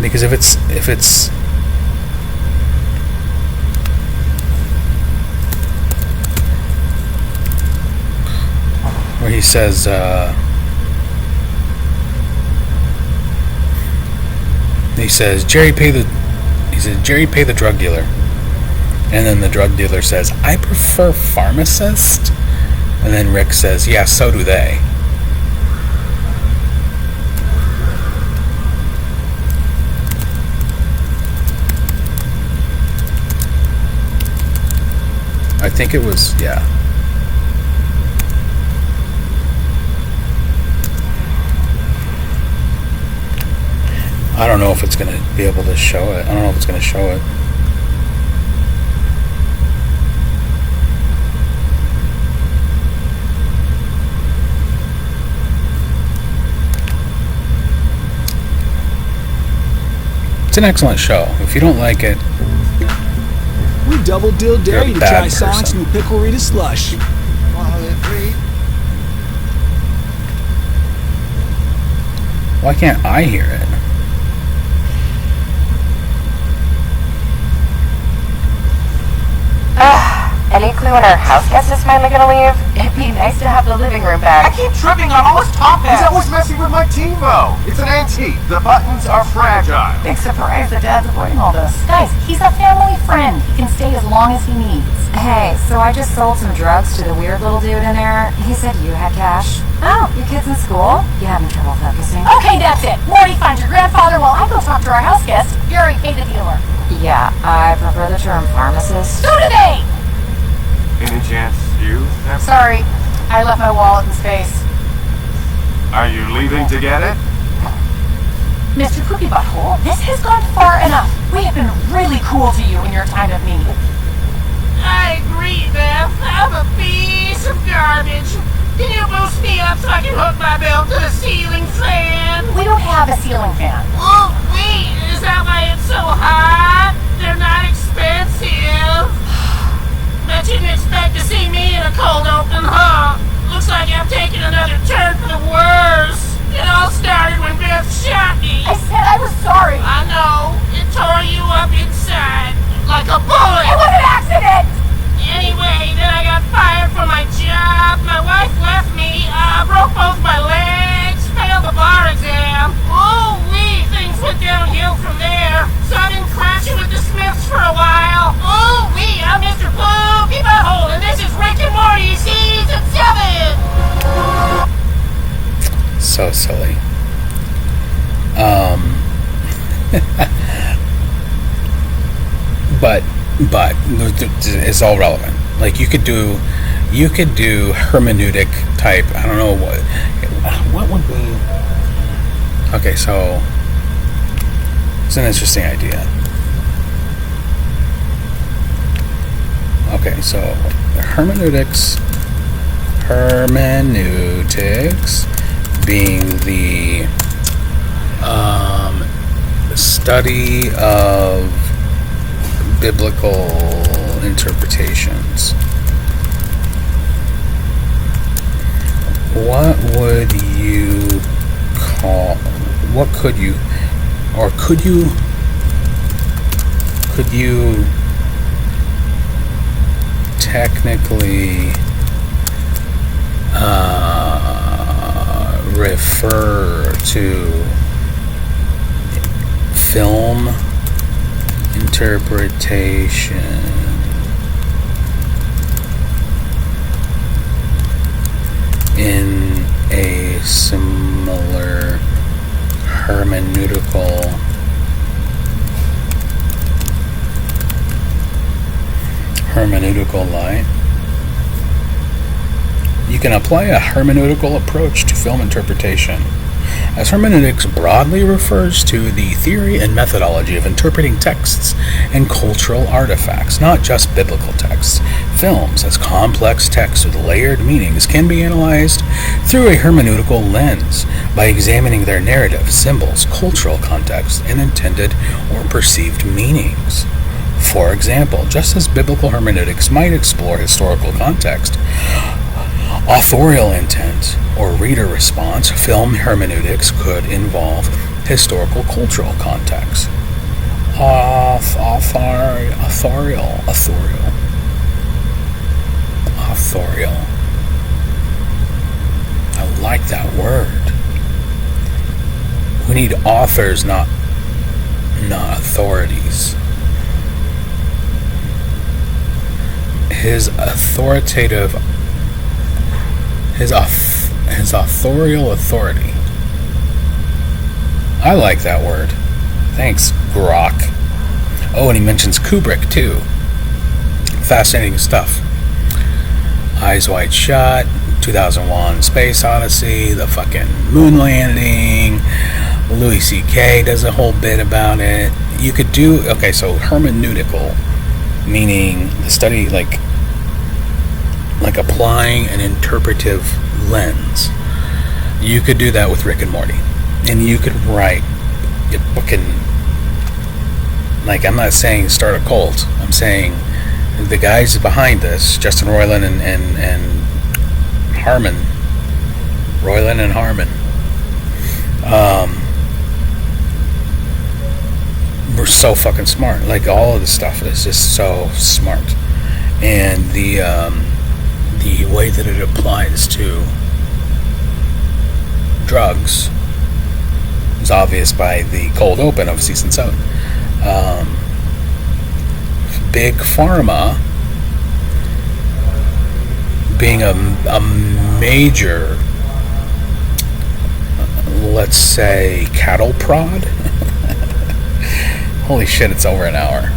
because if it's where he says. He says, Jerry, pay the drug dealer. And then the drug dealer says, I prefer pharmacist. And then Rick says, yeah, so do they. I think it was, yeah. I don't know if it's going to be able to show it. I don't know if it's going to show it. It's an excellent show. If you don't like it, we double deal dare you to try Sonic's new Pickle Rita slush. Why can't I hear it? Any clue when our house guest is finally gonna leave? It'd be nice to have the living room back. I keep tripping on all his top hats. He's always messing with my TiVo. It's an antique. The buttons are fragile. Big surprise that Dad's avoiding all this. Guys, he's a family friend. He can stay as long as he needs. Hey, so I just sold some drugs to the weird little dude in there. He said you had cash. Oh, your kid's in school? You having trouble focusing? Okay, that's it. Morty, find your grandfather while I go talk to our house guest. Gary, pay the dealer. Yeah, I prefer the term pharmacist. So do they! Any chance you have... Sorry, I left my wallet in space. Are you leaving to get it? Mr. Poopy Butthole, this has gone far enough. We have been really cool to you in your time of need. I agree, Beth. I'm a piece of garbage. Can you boost me up so I can hook my belt to the ceiling fan? We don't have a ceiling fan. Oh, wait, is that why it's so hot? They're not expensive. Bet you didn't expect to see me in a cold open, huh? Looks like I've taken another turn for the worse. It all started when Beth shot me. I said I was sorry. I know. It tore you up inside. Like a bullet. It was an accident! Anyway, then I got fired from my job, but it's all relevant. Like you could do hermeneutic type. I don't know what would be. Okay, so it's an interesting idea. Okay, so hermeneutics being the study of biblical interpretations. What would you call? What could you, or could you technically refer to film interpretation in a similar hermeneutical light? You can apply a hermeneutical approach to film interpretation, as hermeneutics broadly refers to the theory and methodology of interpreting texts and cultural artifacts, not just biblical texts. Films, as complex texts with layered meanings, can be analyzed through a hermeneutical lens by examining their narrative, symbols, cultural context, and intended or perceived meanings. For example, just as biblical hermeneutics might explore historical context, authorial intent, or reader response, film hermeneutics could involve historical cultural context. Authorial. I like that word. We need authors, not authorities. His authoritative, his authorial authority. I like that word. Thanks, Grok. Oh, and he mentions Kubrick too. Fascinating stuff. Eyes Wide Shut, 2001 Space Odyssey, the fucking moon landing. Louis C.K. does a whole bit about it. You could do, okay, so hermeneutical, meaning the study, like applying an interpretive lens. You could do that with Rick and Morty. And you could write a fucking, like, I'm not saying start a cult. I'm saying the guys behind this, Justin Roiland and Harmon. Roiland and Harmon. We're so fucking smart. Like, all of this stuff is just so smart. And the way that it applies to drugs is obvious by the cold open of Season 7. Big Pharma being a major, let's say, cattle prod. Holy shit, it's over an hour.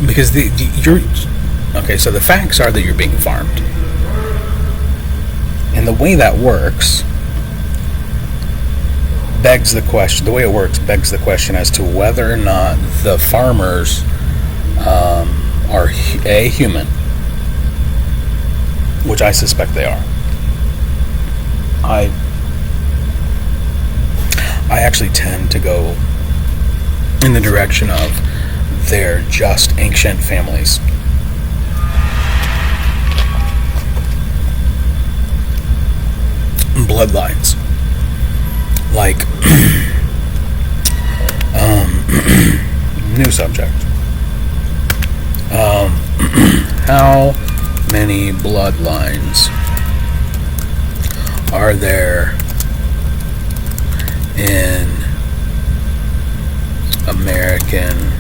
Because okay, so the facts are that you're being farmed. And the way that works begs the question, the way it works begs the question as to whether or not the farmers are A, human, which I suspect they are. I actually tend to go in the direction of they're just ancient families. Bloodlines. Like, new subject. How many bloodlines are there in American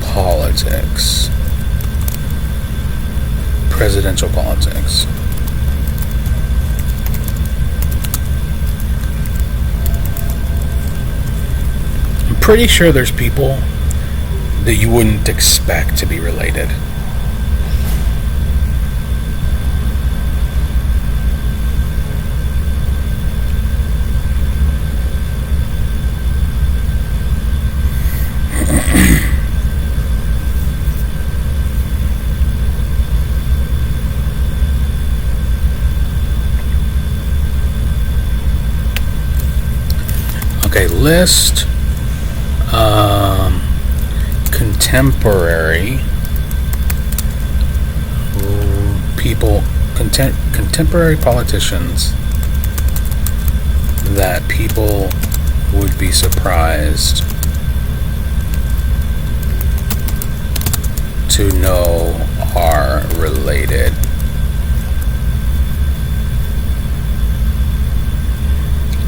politics? Presidential politics. pretty sure there's people that you wouldn't expect to be related. Okay, list contemporary people, contemporary politicians that people would be surprised to know are related.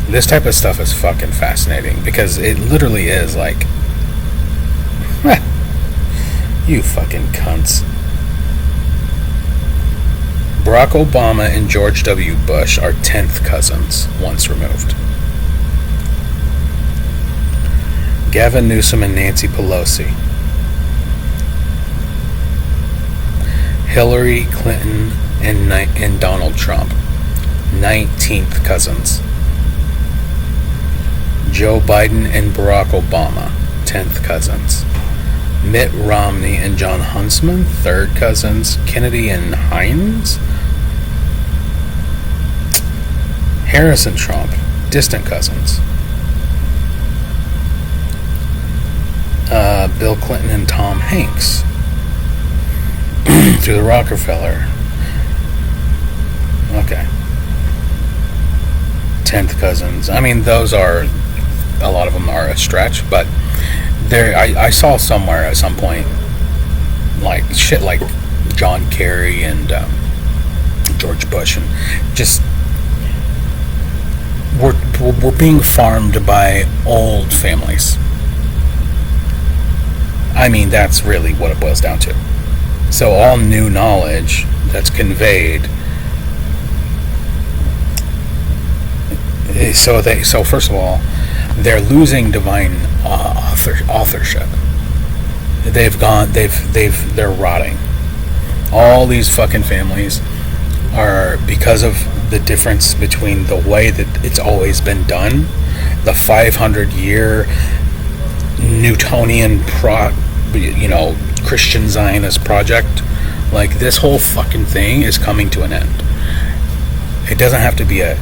This type of stuff is fucking fascinating because it literally is like, you fucking cunts. Barack Obama and George W. Bush are 10th cousins, once removed. Gavin Newsom and Nancy Pelosi. Hillary Clinton and Donald Trump, 19th cousins. Joe Biden and Barack Obama, 10th cousins. Mitt Romney and John Huntsman, 3rd cousins. Kennedy and Hines. Harris and Trump, distant cousins. Bill Clinton and Tom Hanks, through the Rockefeller. Okay. 10th cousins. I mean, those are, a lot of them are a stretch, but there, I saw somewhere at some point, like shit like John Kerry and George Bush, and just we're being farmed by old families. I mean, that's really what it boils down to. So all new knowledge that's conveyed. So first of all, they're losing divine authorship. They're rotting. All these fucking families are, because of the difference between the way that it's always been done, the 500-year Newtonian Christian Zionist project, like this whole fucking thing is coming to an end. It doesn't have to be a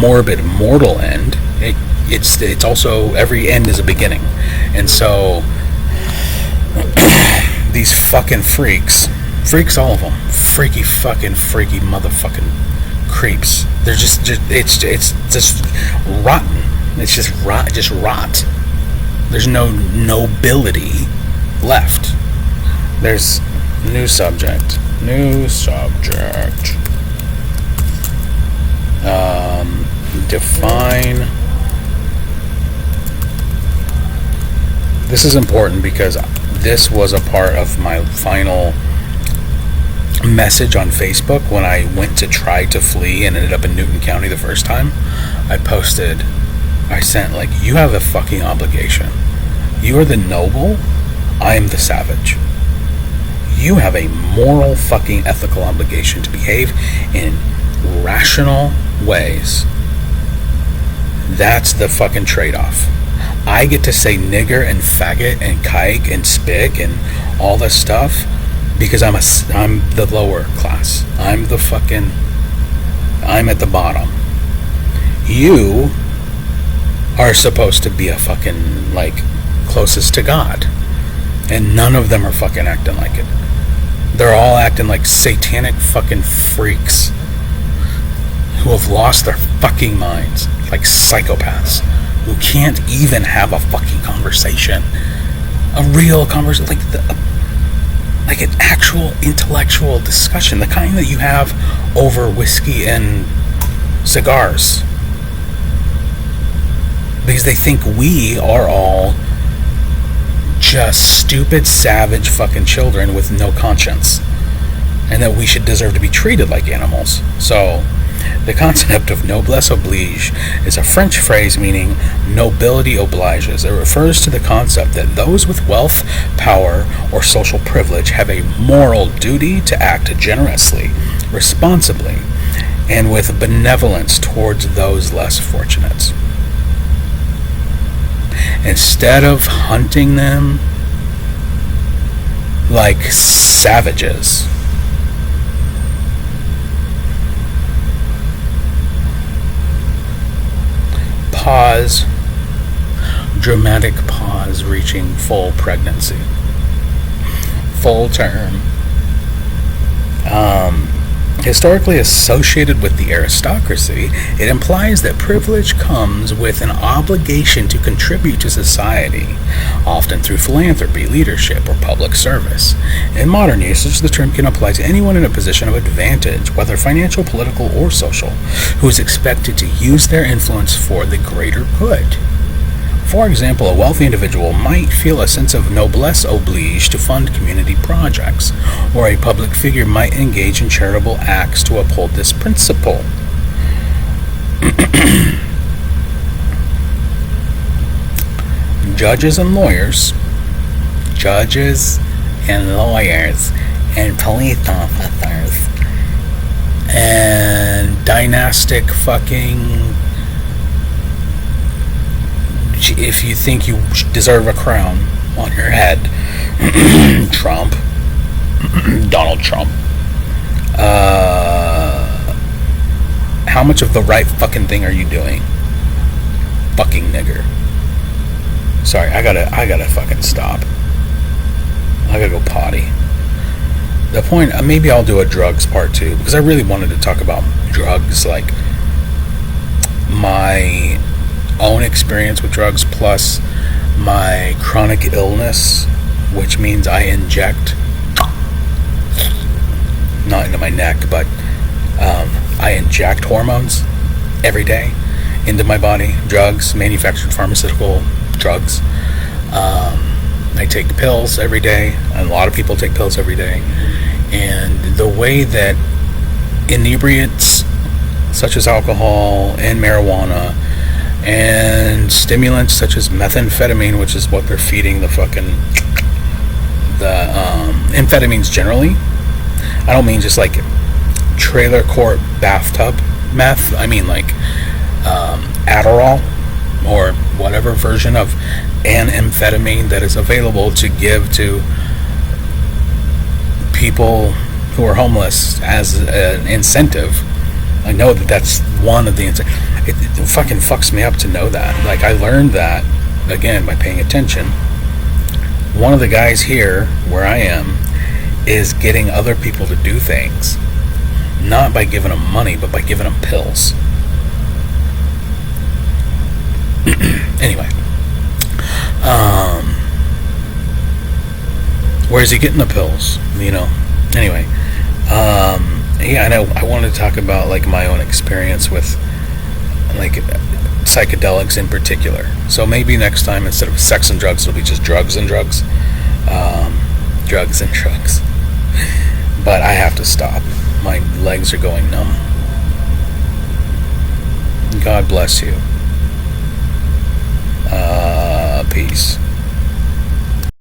morbid mortal end. It's also, every end is a beginning. And so these fucking freaks, all of them, freaky motherfucking creeps. They're just it's just rotten. It's just rot. There's no nobility left. There's new subject. Define. This is important because this was a part of my final message on Facebook when I went to try to flee and ended up in Newton County the first time. I sent like, you have a fucking obligation. You are the noble, I am the savage. You have a moral fucking ethical obligation to behave in rational ways. That's the fucking trade-off. I get to say nigger and faggot and kike and spick and all this stuff because I'm the lower class. I'm at the bottom. You are supposed to be a fucking, like, closest to God. And none of them are fucking acting like it. They're all acting like satanic fucking freaks who have lost their fucking minds, like psychopaths who can't even have a fucking conversation, a real conversation, like an actual intellectual discussion, the kind that you have over whiskey and cigars, because they think we are all just stupid, savage fucking children with no conscience, and that we should deserve to be treated like animals. So The concept of noblesse oblige is a French phrase meaning nobility obliges. It refers to the concept that those with wealth, power, or social privilege have a moral duty to act generously, responsibly, and with benevolence towards those less fortunate. Instead of hunting them like savages, pause, dramatic pause reaching full pregnancy, full term. Historically associated with the aristocracy, it implies that privilege comes with an obligation to contribute to society, often through philanthropy, leadership, or public service. In modern usage, the term can apply to anyone in a position of advantage, whether financial, political, or social, who is expected to use their influence for the greater good. For example, a wealthy individual might feel a sense of noblesse oblige to fund community projects, or a public figure might engage in charitable acts to uphold this principle. Judges and lawyers, and police officers, and dynastic fucking, if you think you deserve a crown on your head, Trump, Donald Trump, how much of the right fucking thing are you doing? Fucking nigger. Sorry, I gotta fucking stop. I gotta go potty. The point, maybe I'll do a drugs part 2, because I really wanted to talk about drugs, like my own experience with drugs plus my chronic illness, which means I inject, not into my neck, but I inject hormones every day into my body, drugs, manufactured pharmaceutical drugs. I take pills every day, and a lot of people take pills every day, and the way that inebriates such as alcohol and marijuana and stimulants such as methamphetamine, which is what they're feeding the amphetamines generally. I don't mean just like trailer court bathtub meth. I mean like Adderall or whatever version of an amphetamine that is available to give to people who are homeless as an incentive. I know that that's one of the it fucking fucks me up to know that. Like, I learned that again by paying attention. One of the guys here where I am is getting other people to do things, not by giving them money, but by giving them pills. Anyway, where is he getting the pills? You know. Anyway, yeah, I know. I wanted to talk about like my own experience with like psychedelics in particular. So maybe next time, instead of sex and drugs, it'll be just drugs and drugs. Drugs and drugs. But I have to stop. My legs are going numb. God bless you. Peace.